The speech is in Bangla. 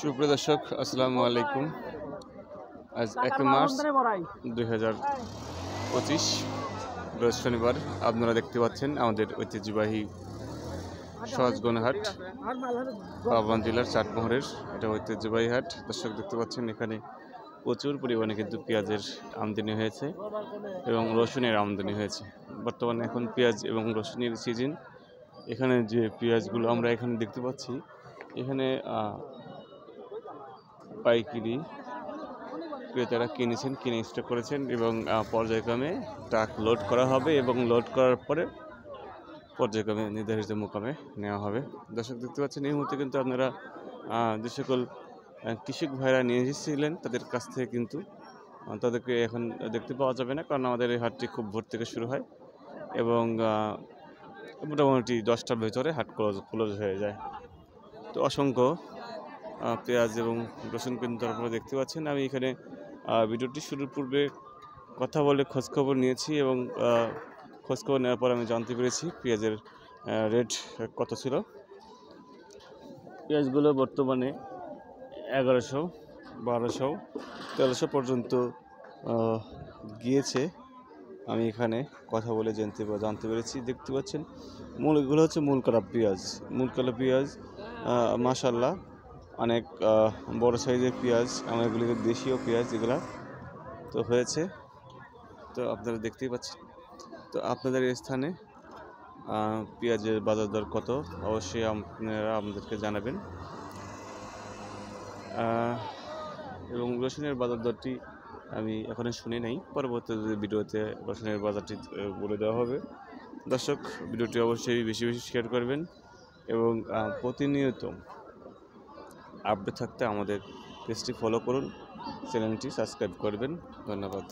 সুপ্রিয় দর্শক, আসসালামু আলাইকুম। আজ 1 মার্চ 2025 রোজ শনিবার। আপনারা দেখতে পাচ্ছেন আমাদের ঐতিহ্যবাহী সহজগণ হাট, পাবনা জেলার চাটমোহরের এটা ঐতিহ্যবাহী হাট। দর্শক দেখতে পাচ্ছেন এখানে প্রচুর পরিমাণে কিন্তু পেঁয়াজের আমদানি হয়েছে এবং রসুনের আমদানি হয়েছে। বর্তমানে এখন পেঁয়াজ এবং রসুনের সিজন। এখানে যে পেঁয়াজগুলো আমরা এখানে দেখতে পাচ্ছি, এখানে পাইকারি ক্রেতারা কিনে স্টক করেছেন এবং পর্যায়ক্রমে ট্রাক লোড করা হবে এবং লোড করার পরে পর্যায়ক্রমে নির্ধারিত মোকামে নেওয়া হবে। দর্শক দেখতে পাচ্ছেন এই মুহূর্তে কিন্তু আপনারা যে সকল কৃষক ভাইরা নিয়ে এসেছিলেন তাদের কাছ থেকে কিন্তু তাদেরকে এখন দেখতে পাওয়া যাবে না, কারণ আমাদের এই হাটটি খুব ভোর থেকে শুরু হয় এবং মোটামুটি 10টার ভেতরে হাট ক্লোজ হয়ে যায়। তো অসংখ্য পেঁয়াজ এবং রসুন কিন্তু আপনারা দেখতে পাচ্ছেন। আমি এখানে ভিডিওটি শুরুর পূর্বে কথা বলে খোঁজখবর নিয়েছি এবং খোঁজখবর নেওয়ার পর আমি জানতে পেরেছি পেঁয়াজের রেট কত ছিল। পেঁয়াজগুলো বর্তমানে 1100, 1200, 1300 পর্যন্ত গিয়েছে। আমি এখানে কথা বলে জানতে পেরেছি। দেখতে পাচ্ছেন এগুলো হচ্ছে মূল কাটা পেঁয়াজ। মাশাআল্লাহ অনেক বড় সাইজের পেঁয়াজ, এগুলি দেশীয় পেঁয়াজ এগুলা তো হয়েছে। তো আপনারা দেখতেই পাচ্ছেন। তো আপনাদের স্থানে পেঁয়াজের বাজার দর কত অবশ্যই আপনারা আমাদেরকে জানাবেন। এবং রসুনের বাজার দরটি আমি এখনো শুনি নাই, পরবর্তী ভিডিওতে রসুনের বাজারটি বলে দেওয়া হবে। দর্শক, ভিডিওটি অবশ্যই বেশি বেশি শেয়ার করবেন এবং প্রতিনিয়ত আপডেট থাকতে আমাদের পেজটি ফলো করুন, চ্যানেলটি সাবস্ক্রাইব করবেন। ধন্যবাদ।